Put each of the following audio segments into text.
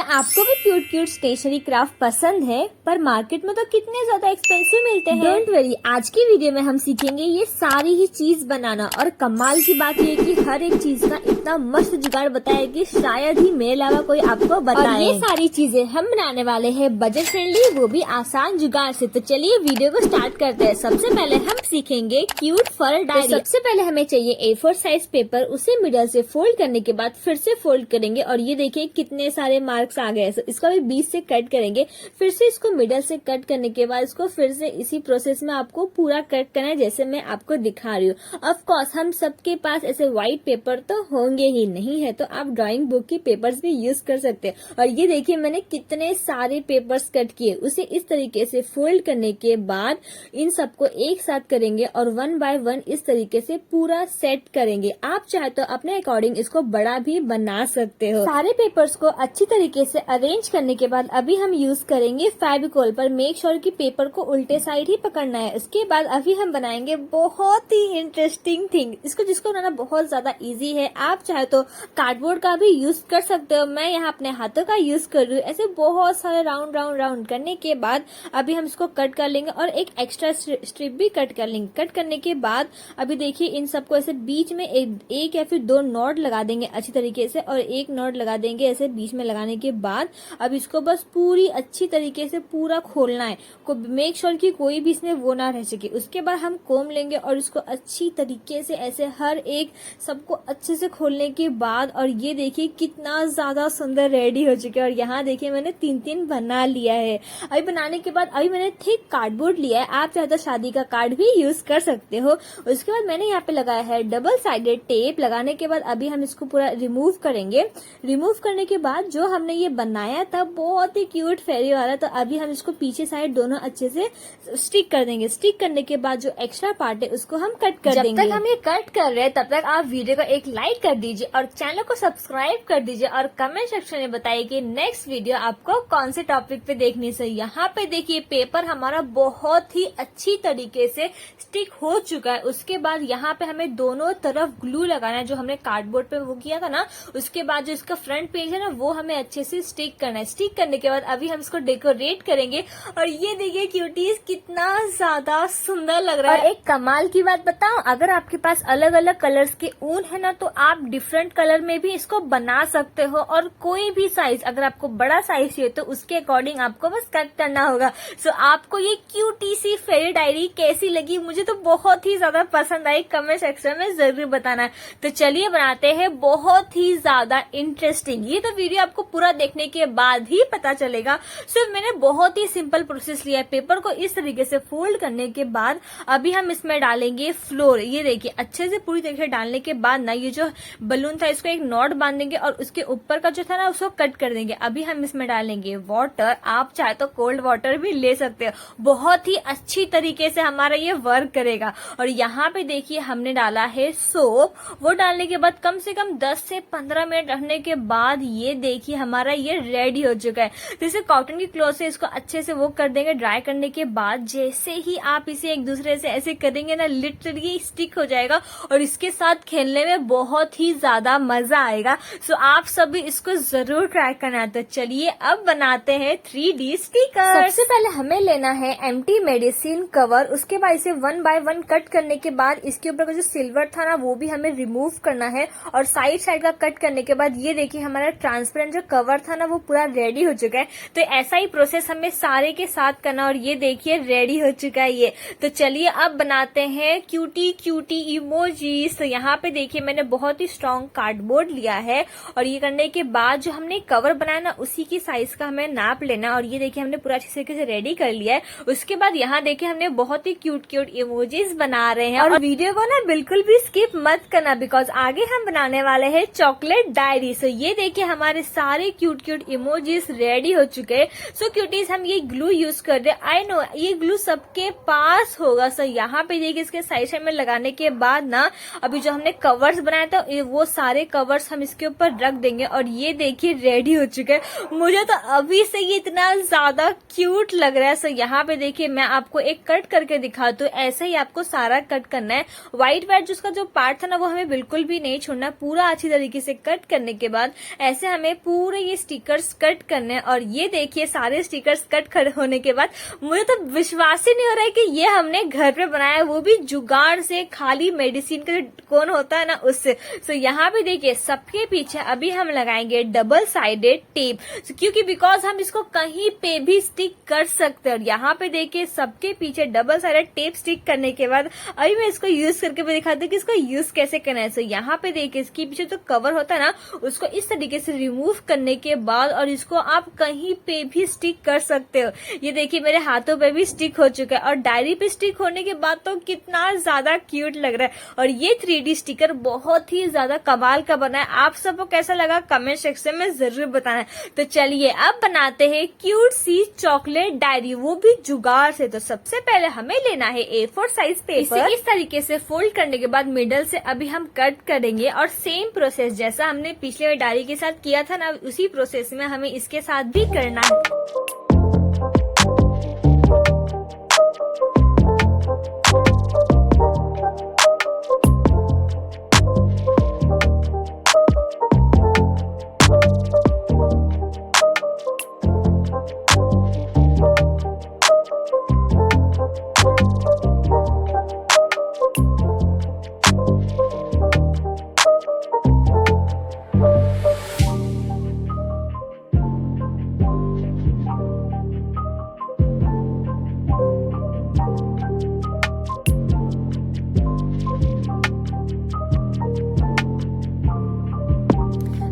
क्या आपको भी क्यूट क्यूट स्टेशनरी क्राफ्ट पसंद है पर मार्केट में तो कितने ज्यादा एक्सपेंसिव मिलते हैं। डोंट वरी, आज की वीडियो में हम सीखेंगे ये सारी ही चीज बनाना। और कमाल की बात ये कि हर एक चीज का इतना मस्त जुगाड़ बताया कि शायद ही मेरे अलावा कोई आपको बताए। और ये सारी चीजें हम बनाने वाले हैं बजट फ्रेंडली, वो भी आसान जुगाड़ से। तो चलिए वीडियो को स्टार्ट करते हैं। सबसे पहले हम सीखेंगे क्यूट फर डायरी। तो सबसे पहले हमें चाहिए A4 साइज पेपर, उसे मिडल से फोल्ड करने के बाद फिर से फोल्ड करेंगे और ये देखिए कितने सारे मार्क्स आ गए। इसका भी बीच से कट करेंगे, फिर से इसको मिडल से कट करने के बाद इसको फिर से इसी प्रोसेस में आपको पूरा कट करना है जैसे मैं आपको दिखा रही हूँ। ऑफ कोर्स हम सबके पास ऐसे व्हाइट पेपर तो होंगे ही, नहीं है तो आप ड्राइंग बुक की पेपर्स भी यूज कर सकते हैं। और ये देखिए मैंने कितने सारे पेपर्स कट किए। उसे इस तरीके से फोल्ड करने के बाद इन सबको एक साथ करेंगे और 1 बाय 1 इस तरीके से पूरा सेट करेंगे। आप चाहे तो अपने अकॉर्डिंग इसको बड़ा भी बना सकते हो। सारे पेपर्स को अच्छी तरीके से अरेंज करने के बाद अभी हम यूज करेंगे फेविकोल। पर मेक श्योर कि पेपर को उल्टे साइड ही पकड़ना है। उसके बाद अभी हम बनाएंगे बहुत ही इंटरेस्टिंग थिंग, जिसको बनाना बहुत ज्यादा इजी है। आप चाहे तो कार्डबोर्ड का भी यूज कर सकते हो, मैं यहाँ अपने हाथों का यूज कर रही हूँ। ऐसे बहुत सारे राउंड राउंड राउंड करने के बाद अभी हम इसको कट कर लेंगे और एक एक्स्ट्रा स्ट्रिप भी कट कर लेंगे। कट करने के बाद अभी देखिए इन सबको ऐसे बीच में एक या फिर 2 नॉट लगा देंगे अच्छी तरीके से, और एक नॉट लगा देंगे ऐसे बीच में। लगाने के बाद अब इसको बस पूरी अच्छी तरीके से पूरा खोलना है। मेक श्योर कि कोई भी इसमें वो ना रह सके। उसके बाद हम कोम लेंगे और इसको अच्छी तरीके से ऐसे हर एक सबको अच्छे से खोलने के बाद, और ये देखिए कितना ज्यादा सुंदर रेडी हो चुके हैं। और यहाँ देखिए मैंने 3-3 बना लिया है। अभी बनाने के बाद अभी मैंने थिक कार्डबोर्ड लिया है, आप चाहे तो शादी का कार्ड भी यूज कर सकते हो। उसके बाद मैंने यहाँ पे लगाया है डबल साइडेड टेप। लगाने के बाद अभी हम इसको पूरा रिमूव करेंगे। रिमूव करने के बाद जो हमने ये बनाया था बहुत ही क्यूट फेरी वाला, तो अभी हम इसको पीछे साइड दोनों अच्छे से स्टिक कर देंगे। स्टिक करने के बाद जो एक्स्ट्रा पार्ट है उसको हम कट कर देंगे। जब तक हम ये कट कर रहे हैं तब तक आप वीडियो को एक लाइक कर दीजिए और चैनल को सब्सक्राइब कर दीजिए और कमेंट सेक्शन में बताइए कि नेक्स्ट वीडियो आपको कौन से टॉपिक पे देखनी चाहिए। यहाँ पे देखिए पेपर हमारा बहुत ही अच्छी तरीके से स्टिक हो चुका है। उसके बाद यहाँ पे हमें दोनों तरफ ग्लू लगाना है, जो हमने कार्डबोर्ड पे वो किया था ना। उसके बाद जो इसका फ्रंट पेज है ना वो हमें अच्छे से स्टिक करना है। स्टिक करने के बाद अभी हम इसको डेकोरेट करेंगे और ये देखिए क्यूटीज कितना ज्यादा सुंदर लग रहा है। और एक कमाल की बात बताऊं, अगर आपके पास अलग अलग कलर्स के ऊन है ना तो आप डिफरेंट कलर में भी इसको बना सकते हो। और कोई भी साइज, अगर आपको बड़ा साइज चाहिए तो उसके अकॉर्डिंग आपको बस कट करना होगा। सो आपको ये क्यूटी सी फेरी डायरी कैसी लगी? मुझे तो बहुत ही ज्यादा पसंद आई, कमेंट सेक्शन में जरूर बताना। तो चलिए बनाते हैं बहुत ही ज्यादा इंटरेस्टिंग। ये तो वीडियो आपको पूरा देखने के बाद ही पता चलेगा। सिर्फ मैंने बहुत ही सिंपल प्रोसेस लिया है। पेपर को इस तरीके से फोल्ड करने के बाद अभी हम इसमें डालेंगे फ्लोर। ये देखिए अच्छे से पूरी तरीके से डालने के बाद ना ये जो बलून था इसको एक नॉट बांध देंगे और उसके ऊपर का जो था ना उसको कट कर देंगे। अभी हम इसमें डालेंगे वाटर, आप चाहे तो कोल्ड वाटर भी ले सकते हो। बहुत ही अच्छी तरीके से हमारा ये वर्क करेगा। और यहाँ पे देखिए हमने डाला है सोप। वो डालने के बाद कम से कम 10 से 15 मिनट रखने के बाद ये देखिए हमारा ये रेडी हो चुका है। तो इसे कॉटन की क्लॉथ से इसको अच्छे से वो कर देंगे। ड्राई करने के बाद जैसे ही आप इसे एक दूसरे से ऐसे करेंगे ना लिटरली स्टिक हो जाएगा और इसके साथ खेलने में बहुत ही ज्यादा मजा आएगा। सो आप सभी इसको जरूर ट्राई करना। तो चलिए अब बनाते हैं 3D स्टिकर। सबसे पहले हमें लेना है एम्प्टी मेडिसिन कवर। उसके बाद इसे 1 बाय 1 कट करने के बाद इसके ऊपर का जो सिल्वर था ना वो भी हमें रिमूव करना है। और साइड साइड का कट करने के बाद ये देखिए हमारा ट्रांसपेरेंट जो कवर था ना वो पूरा रेडी हो चुका है। तो ऐसा ही प्रोसेस हमें सारे के साथ करना। और ये देखिए रेडी हो चुका है ये। तो चलिए अब बनाते हैं क्यूटी क्यूटी इमोजीज। तो यहाँ पे देखिए मैंने बहुत ही स्ट्रॉन्ग कार्डबोर्ड लिया है और ये करने के बाद जो हमने कवर बनाया ना उसी की साइज का हमें नाप लेना। और ये देखिए हमने पूरा अच्छे तरीके से रेडी कर लिया है। उसके बाद यहाँ देखिए हमने बहुत ही क्यूट क्यूट इमोजीज बना रहे हैं। और वीडियो को ना बिल्कुल भी स्किप मत करना बिकॉज आगे हम बनाने वाले हैं चॉकलेट डायरी। सो ये देखिए हमारे सारे क्यूट क्यूट इमोजीज रेडी हो चुके हैं। सो क्यूटीज हम ये ग्लू यूज कर रहे हैं। आई नो ये ग्लू सबके पास होगा। सो यहाँ पे देखिए इसके साइड साइड में लगाने के बाद ना अभी जो हमने कवर्स बनाया था वो सारे कवर्स हम इसके ऊपर रख देंगे। और ये देखिए रेडी हो चुके हैं। मुझे तो अभी से ये इतना ज्यादा क्यूट लग रहा है। सो यहाँ पे देखिए मैं आपको एक कट करके दिखाती हूँ। ऐसे ही आपको सारा कट करना है। व्हाइट जिसका जो पार्ट था ना वो हमें बिल्कुल भी नहीं छोड़ना। पूरा अच्छी तरीके से कट करने के बाद ऐसे हमें पूरे ये ये स्टिकर्स कट करने हैं। और ये देखिए सारे स्टिकर्स कट होने के बाद मुझे तो विश्वास ही नहीं हो रहा है कि ये हमने घर पे बनाया है, वो भी जुगाड़ से, खाली मेडिसिन का जो कोन होता है ना उससे। सो यहाँ पे देखिए सबके पीछे अभी हम लगाएंगे डबल साइडेड टेप, क्योंकि बिकॉज हम इसको कहीं पे भी स्टिक कर सकते हैं। और यहाँ पे देखिए सबके पीछे डबल साइडेड टेप स्टिक करने के बाद अभी मैं इसको यूज करके भी दिखाती हूँ कि इसको यूज कैसे करना है। सो यहाँ पे देखिए इसके पीछे जो कवर होता है ना उसको इस तरीके से रिमूव करने के बाद और इसको आप कहीं पे भी स्टिक कर सकते हो। ये देखिए मेरे हाथों पे भी स्टिक हो चुका है और डायरी पे स्टिक होने के बाद तो कितना ज्यादा क्यूट लग रहा है। और ये 3D स्टिकर बहुत ही ज्यादा कमाल का बना है। आप सबको कैसा लगा कमेंट सेक्शन में जरूर बताना। तो चलिए अब बनाते हैं क्यूट सी चॉकलेट डायरी, वो भी जुगाड़ से। तो सबसे पहले हमें लेना है A4 साइज पेपर। इस तरीके से फोल्ड करने के बाद मिडल से अभी हम कट करेंगे और सेम प्रोसेस जैसा हमने पिछले डायरी के साथ किया था ना उसी प्रोसेस में हमें इसके साथ भी करना है।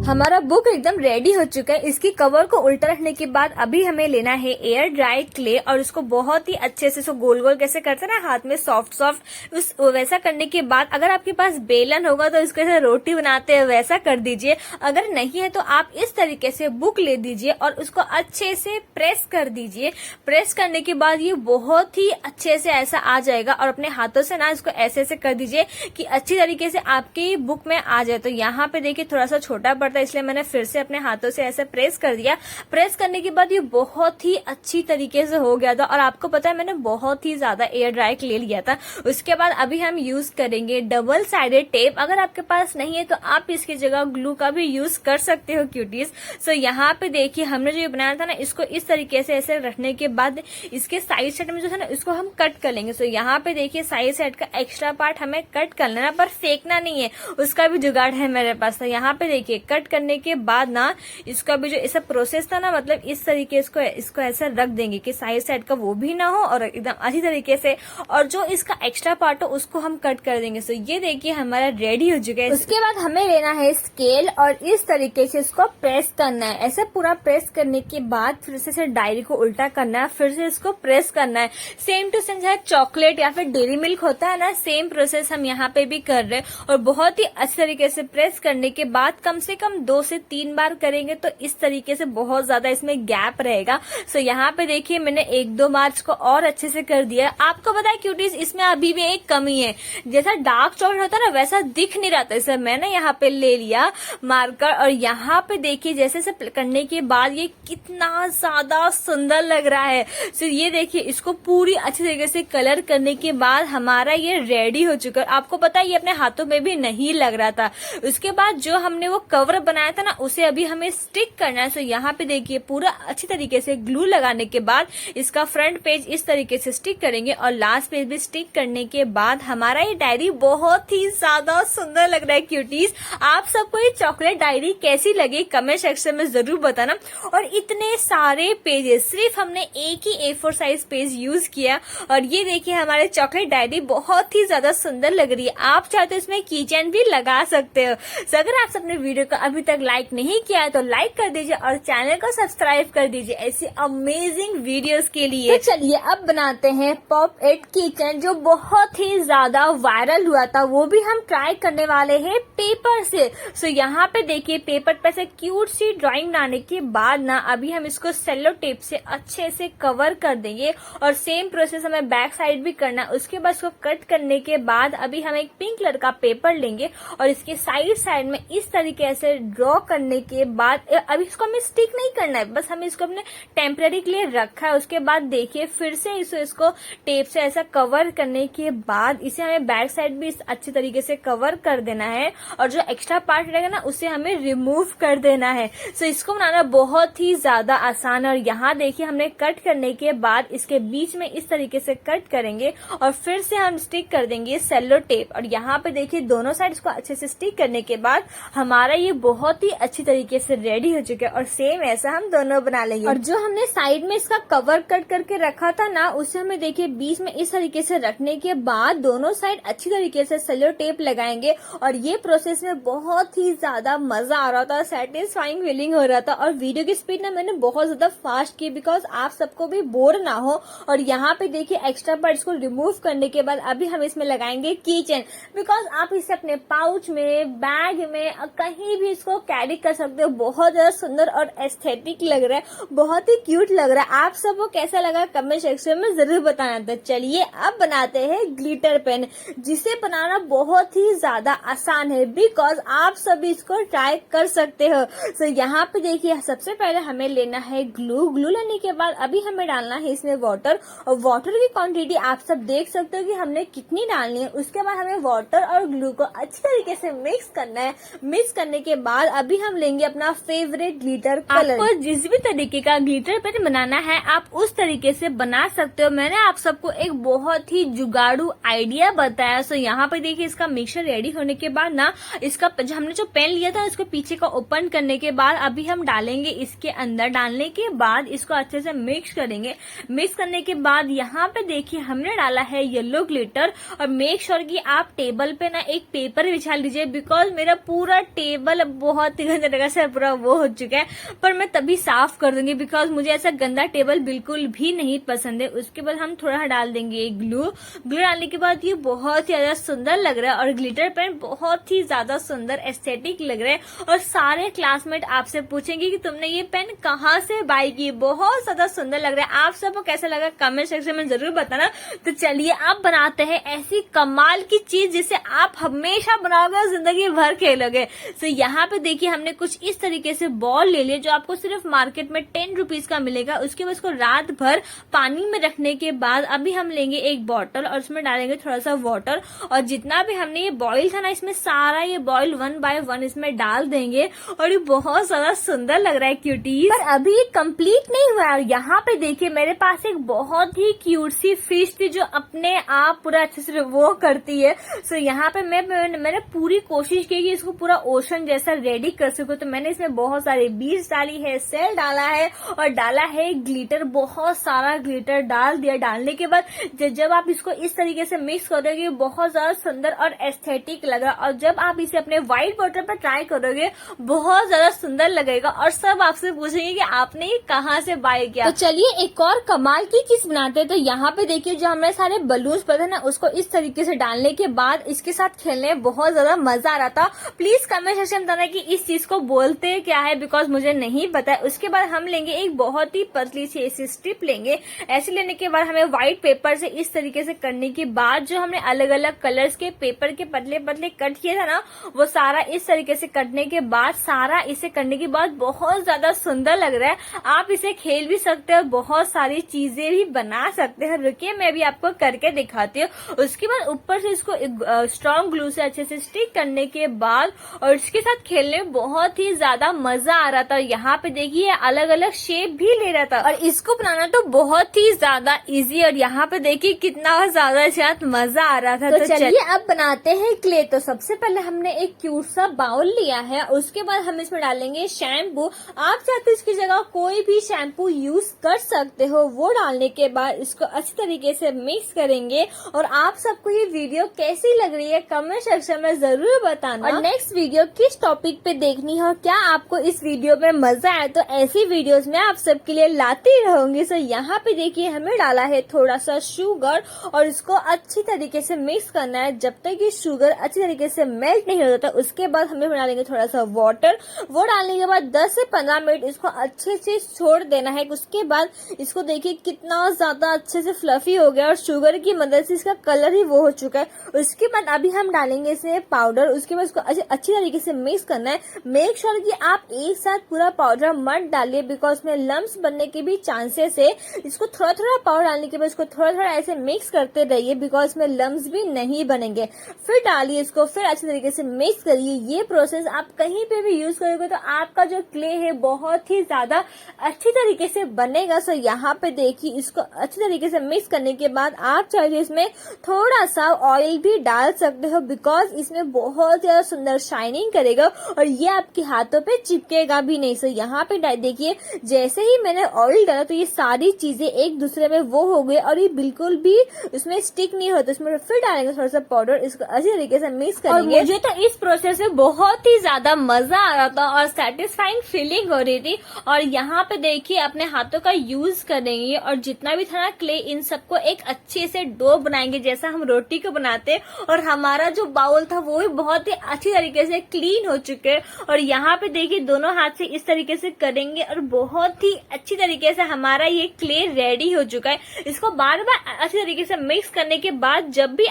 हमारा बुक एकदम रेडी हो चुका है। इसकी कवर को उल्टा रखने के बाद अभी हमें लेना है एयर ड्राई क्ले और उसको बहुत ही अच्छे से इसको गोल गोल कैसे करते हैं ना हाथ में सॉफ्ट सॉफ्ट उस वैसा करने के बाद अगर आपके पास बेलन होगा तो इसको ऐसे रोटी बनाते हैं वैसा कर दीजिए। अगर नहीं है तो आप इस तरीके से बुक ले दीजिए और उसको अच्छे से प्रेस कर दीजिए। प्रेस करने के बाद ये बहुत ही अच्छे से ऐसा आ जाएगा और अपने हाथों से ना इसको ऐसे ऐसे कर दीजिए कि अच्छी तरीके से आपके बुक में आ जाए। तो यहाँ पे देखिए थोड़ा सा छोटा पड़ता है इसलिए मैंने फिर से अपने हाथों से ऐसे प्रेस कर दिया। प्रेस करने के बाद ये बहुत ही अच्छी तरीके से हो गया था और आपको पता है मैंने बहुत ही ज्यादा एयर ड्राई क्ले लिया था। उसके बाद अभी हम यूज करेंगे डबल साइडेड टेप। अगर आपके पास नहीं है तो आप इसकी जगह ग्लू का भी यूज कर सकते हो क्यूटीज। सो यहाँ पे देखिए हमने जो ये बनाया था ना इसको इस तरीके से ऐसे रखने के बाद इसके साइड साइड में जो था ना इसको हम कट कर लेंगे। सो यहाँ पे देखिए साइड साइड का एक्स्ट्रा पार्ट हमें कट कर लेना पर फेंकना नहीं है, उसका भी जुगाड़ है मेरे पास। तो यहाँ पे देखिए कट करने के बाद ना इसका भी जो ऐसा प्रोसेस था ना मतलब इस तरीके इसको ऐसा रख देंगे कि साइड साइड का वो भी ना हो और एकदम अच्छी तरीके से और जो इसका एक्स्ट्रा पार्ट हो उसको हम कट कर देंगे। सो ये देखिए हमारा रेडी हो चुका है। उसके बाद हमें लेना है स्केल और इस तरीके से इसको प्रेस करना है। ऐसे पूरा प्रेस करने के बाद फिर से डायरी को उल्टा करना है, फिर से इसको प्रेस करना है। सेम टू सेम चाहे चॉकलेट या फिर डेयरी मिल्क होता है ना सेम प्रोसेस हम यहाँ पे भी कर रहे हैं और बहुत ही अच्छे तरीके से प्रेस करने के बाद कम से कम 2 से 3 बार करेंगे तो इस तरीके से बहुत ज्यादा इसमें गैप रहेगा। सो यहाँ पे देखिए मैंने 1-2 बार इसको और अच्छे से कर दिया। आपको पता है क्यूटीज इसमें अभी भी एक कमी है, जैसा डार्क चॉकलेट होता है ना वैसा दिख नहीं रहा था। इसे मैंने यहाँ पे ले लिया मार्कर और यहाँ पे देखिए जैसे से करने के बाद ये कितना ज्यादा सुंदर लग रहा है। सो ये देखिए इसको पूरी अच्छी तरीके से कलर करने के बाद हमारा ये रेडी हो चुका है। आपको पता है ये अपने हाथों में भी नहीं लग रहा था। उसके बाद जो हमने वो कवर बनाया था ना उसे अभी हमें स्टिक करना है। सो यहाँ पे देखिए पूरा अच्छी तरीके से ग्लू लगाने के बाद इसका फ्रंट पेज इस तरीके से स्टिक करेंगे और लास्ट पेज भी स्टिक करने के बाद हमारा ये डायरी बहुत ही ज्यादा सुंदर लग रहा है क्यूटीज। आप सबको ये चॉकलेट डायरी कैसी लगी कमेंट सेक्शन में जरूर बताना। और इतने सारे पेजेस सिर्फ हमने एक ही A4 साइज पेज यूज किया और ये देखिए हमारे चॉकलेट डायरी बहुत ही ज्यादा सुंदर लग रही है। आप चाहते हो इसमें कीचेन भी लगा सकते हो। सो अगर आप अपने वीडियो को अभी तक लाइक नहीं किया है तो लाइक कर दीजिए और चैनल को सब्सक्राइब कर दीजिए ऐसी अमेजिंग वीडियोस के लिए। तो चलिए अब बनाते हैं पॉप इट किचन जो बहुत ही ज्यादा वायरल हुआ था, वो भी हम ट्राई करने वाले हैं पेपर से। सो यहाँ पे देखिए पेपर पे से क्यूट सी ड्राइंग बनाने के बाद ना अभी हम इसको सेलो टेप से अच्छे से कवर कर देंगे और सेम प्रोसेस हमें बैक साइड भी करना। उसके बाद इसको कट करने के बाद अभी हम एक पिंक कलर का पेपर लेंगे और इसके साइड साइड में इस तरीके से ड्रॉ करने के बाद अभी इसको हमें स्टिक नहीं करना है, बस हमें इसको अपने टेम्पररी के लिए रखा है। उसके बाद देखिए फिर से इसको टेप से ऐसा कवर करने के बाद इसे हमें बैक साइड भी अच्छी तरीके से कवर कर देना है और जो एक्स्ट्रा पार्ट रहेगा ना उसे हमें रिमूव कर देना है। सो इसको बनाना बहुत ही ज्यादा आसान है। और यहाँ देखिए हमने कट करने के बाद इसके बीच में इस तरीके से कट करेंगे और फिर से हम स्टिक कर देंगे सेलो टेप। और यहाँ पे देखिए दोनों साइड इसको अच्छे से स्टिक करने के बाद हमारा ये बहुत ही अच्छी तरीके से रेडी हो चुका है। और सेम ऐसा हम दोनों बना लेंगे। और जो हमने साइड में इसका कवर कट करके रखा था ना, उसे हमें देखिए बीच में इस तरीके से रखने के बाद दोनों साइड अच्छी तरीके से सेलो टेप लगाएंगे। और ये प्रोसेस में बहुत ही ज्यादा मजा आ रहा था, सेटिस्फाइंग फीलिंग हो रहा था। और वीडियो की स्पीड ना मैंने बहुत ज्यादा फास्ट की बिकॉज आप सबको भी बोर ना हो। और यहाँ पे देखिए एक्स्ट्रा पार्ट्स को रिमूव करने के बाद अभी हम इसमें लगाएंगे की चेन, बिकॉज आप इसे अपने पाउच में, बैग में, कहीं भी इसको कैरी कर सकते हो। बहुत ज्यादा सुंदर और एस्थेटिक लग रहा है, बहुत ही क्यूट लग रहा है। आप सबको कैसा लगा कमेंट सेक्शन में जरूर बताना। तो चलिए अब बनाते हैं ग्लिटर पेन, जिसे बनाना बहुत ही ज्यादा आसान है बिकॉज आप सभी इसको ट्राई कर सकते हो। तो यहाँ पे देखिए सबसे पहले हमें लेना है ग्लू। ग्लू लेने के बाद अभी हमें डालना है इसमें वाटर। और वाटर की क्वांटिटी आप सब देख सकते हो कि हमने कितनी डालनी है। उसके बाद हमें वाटर और ग्लू को अच्छी तरीके से मिक्स करना है। मिक्स करने के बाद अभी हम लेंगे अपना फेवरेट ग्लिटर कलर। आपको जिस भी तरीके का ग्लिटर पेन बनाना है आप उस तरीके से बना सकते हो। मैंने आप सबको एक बहुत ही जुगाड़ू आइडिया बताया। सो यहाँ पे देखिए इसका मिक्सचर रेडी होने के बाद ना इसका हमने जो पेन लिया था उसको पीछे का ओपन करने के बाद अभी हम डालेंगे इसके अंदर। डालने के बाद इसको अच्छे से मिक्स करेंगे। मिक्स करने के बाद यहाँ पे देखिए हमने डाला है येलो ग्लिटर। और मेक श्योर कि आप टेबल पे ना एक पेपर बिछा लीजिए बिकॉज मेरा पूरा टेबल बहुत ही गंदा जगह से पूरा वो हो चुका है, पर मैं तभी साफ कर दूंगी बिकॉज मुझे ऐसा गंदा टेबल बिल्कुल भी नहीं पसंद है। उसके बाद हम थोड़ा डाल देंगे ग्लू। ग्लू डालने के बाद ये बहुत ही ज्यादा सुंदर लग रहा है और ग्लिटर पेन बहुत ही ज्यादा सुंदर एस्थेटिक लग रहा है। और सारे क्लासमेट आपसे पूछेंगे कि तुमने ये पेन कहाँ से बाय की। बहुत ज्यादा सुंदर लग रहा है। आप सबको कैसा लगा कमेंट सेक्शन में जरूर बताना। तो चलिए अब बनाते हैं ऐसी कमाल की चीज जिसे आप हमेशा बनाओगे और जिंदगी भर खेलोगे। तो यहाँ पे देखिए हमने कुछ इस तरीके से बॉल ले लिए जो आपको सिर्फ मार्केट में 10 रुपीज का मिलेगा। उसके बाद उसको रात भर पानी में रखने के बाद अभी हम लेंगे एक बॉटल और उसमें डालेंगे थोड़ा सा वाटर। और जितना भी हमने ये बॉइल था ना इसमें सारा ये बॉइल 1 बाय 1 इसमें डाल देंगे। और ये बहुत ज्यादा सुंदर लग रहा है क्यूटीज। पर अभी ये कंप्लीट नहीं हुआ। और यहाँ पे देखिए मेरे पास एक बहुत ही क्यूट सी फिश थी जो अपने आप पूरा अच्छे से वो करती है। सो यहाँ पे मैंने पूरी कोशिश की कि इसको पूरा ओशन जैसा रेडी कर सकूं। तो मैंने इसमें बहुत सारे बीज डाली है, सेल डाला है और डाला है ग्लिटर। बहुत सारा ग्लिटर डाल दिया। डालने के बाद जब आप इसको इस तरीके से मिक्स करोगे बहुत ज्यादा सुंदर और एस्थेटिक लगा। और जब आप इसे अपने व्हाइट बॉटल पर ट्राई करोगे बहुत ज्यादा सुंदर लगेगा और सब आपसे पूछेंगे कि आपने ये कहाँ से बाय किया। तो चलिए एक और कमाल की चीज बनाते हैं। तो यहाँ पे देखिए जो हमारे सारे बलून्स पड़े ना उसको इस तरीके से डालने के बाद इसके साथ खेलने में बहुत ज्यादा मजा आ रहा था। प्लीज कमेंट सेक्शन में बताना कि इस चीज को बोलते क्या है बिकॉज मुझे नहीं पता है। उसके बाद हम लेंगे एक बहुत ही पतली सी ऐसी स्ट्रिप लेंगे। ऐसे लेने के बाद हमें व्हाइट पेपर से इस तरीके से करने के बाद जो हमने अलग अलग कलर्स के पेपर के पतले पतले कट किए था ना वो सारा इस तरीके से कटने के बाद सारा इसे करने के बाद बहुत ज्यादा सुंदर लग रहा है। आप इसे खेल भी सकते हो, बहुत सारी चीजें भी बना सकते हैं। रुकिए मैं भी आपको करके दिखाती हूँ। उसके बाद ऊपर से इसको स्ट्रॉन्ग ग्लू से अच्छे से स्टिक करने के बाद और इसके साथ खेलने में बहुत ही ज्यादा मजा आ रहा था। यहाँ पे देखिए अलग अलग शेप भी ले रहा था और इसको बनाना तो बहुत ही ज्यादा इजी। और यहाँ पे देखिए कितना ज्यादा साथ मजा आ रहा था। तो चलिए अब बनाते हैं क्ले। तो सबसे पहले हमने एक क्यूट सा बाउल लिया है। उसके बाद हम इसमें डालेंगे शैम्पू। आप चाहते इसकी जगह कोई भी शैम्पू यूज कर सकते हो। वो डालने के बाद इसको अच्छी तरीके से मिक्स करेंगे। और आप सबको ये वीडियो कैसी लग रही है कमेंट सेक्शन में जरूर बताना। और नेक्स्ट वीडियो किस टॉपिक पे देखनी है और क्या आपको इस वीडियो में मजा आया तो ऐसी वीडियोस मैं आप सबके लिए लाती रहूंगी। सो यहाँ पे देखिए हमें डाला है थोड़ा सा शुगर और इसको अच्छी तरीके से मिक्स करना है जब तक ये शुगर अच्छी तरीके से मेल्ट नहीं हो जाता। उसके बाद हमें डालेंगे थोड़ा सा वाटर। वो डालने के बाद 10 से 15 मिनट इसको अच्छे से छोड़ देना है। उसके बाद इसको देखिए कितना ज्यादा अच्छे से फ्लफी हो गया और शुगर की मदद से इसका कलर ही वो हो चुका है। उसके बाद अभी हम डालेंगे इसमें पाउडर। उसके बाद इसको अच्छी तरीके से मिक्स करना है। मेक श्योर कि आप एक साथ पूरा पाउडर मत डालिए, बिकॉज में लम्स बनने के भी चांसेस है। इसको थोड़ा थोड़ा पाउडर डालने के बाद इसको थोड़ा थोड़ा ऐसे मिक्स करते रहिए, बिकॉज में लम्स भी नहीं बनेंगे। फिर डालिए इसको, फिर अच्छे तरीके से मिक्स करिए। ये प्रोसेस आप कहीं पे भी यूज करोगे तो आपका जो क्ले है बहुत ही ज्यादा अच्छी तरीके से बनेगा। सो यहाँ पे देखिए, इसको अच्छी तरीके से मिक्स करने के बाद आप चाहे इसमें थोड़ा सा ऑयल भी डाल सकते हो, बिकॉज इसमें बहुत ज्यादा सुंदर शाइनिंग करेगा और ये आपके हाथों पे चिपकेगा भी नहीं। सो यहाँ पे देखिए, जैसे ही मैंने ऑयल डाला तो ये सारी चीजें एक दूसरे में वो हो गई और ये बिल्कुल भी उसमें स्टिक नहीं होता। इसमें फिर डालेंगे थोड़ा सा पाउडर, इसको अच्छी तरीके से मिक्स करेंगे। और मुझे तो इस प्रोसेस में बहुत ही ज्यादा मजा आ रहा था और सेटिस्फाइंग फीलिंग हो रही थी। और यहाँ पे देखिए, अपने हाथों का यूज करेंगे और जितना भी था ना क्ले, इन सबको एक अच्छे से डो बनाएंगे जैसा हम रोटी को बनाते हैं। और हमारा जो बाउल था वो भी बहुत ही अच्छी तरीके से क्लीन हो चुके हैं। और यहाँ पे देखिए, दोनों हाथ से इस तरीके से करेंगे और बहुत ही अच्छी तरीके से हमारा ये क्ले रेडी हो चुका है। इसको बार बार अच्छी तरीके से मिक्स करने के बाद जब भी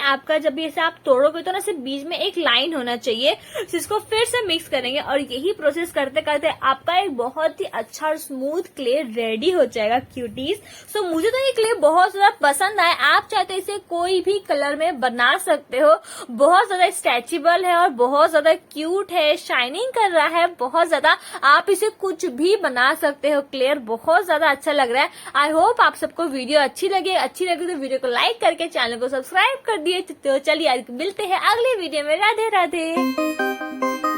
ऐसे आप तोड़ोगे तो ना सिर्फ बीच में एक लाइन होना चाहिए। तो इसको फिर से मिक्स करेंगे और यही प्रोसेस करते करते आपका एक बहुत ही अच्छा और स्मूथ क्ले रेडी हो जाएगा क्यूटीज। सो मुझे तो ये क्ले बहुत ज्यादा पसंद आया। आप चाहते इसे कोई भी कलर में बना सकते हो। बहुत ज्यादा स्ट्रेचेबल है और बहुत ज्यादा क्यूट है, शाइनिंग कर रहा है बहुत ज्यादा। आप इसे कुछ भी बना सकते हो। क्ले बहुत ज्यादा अच्छा लग रहा है। आई होप आप सबको वीडियो अच्छी लगे तो वीडियो को लाइक करके चैनल को सब्सक्राइब कर दिए। तो चलिए मिलते हैं अगले वीडियो में। राधे राधे।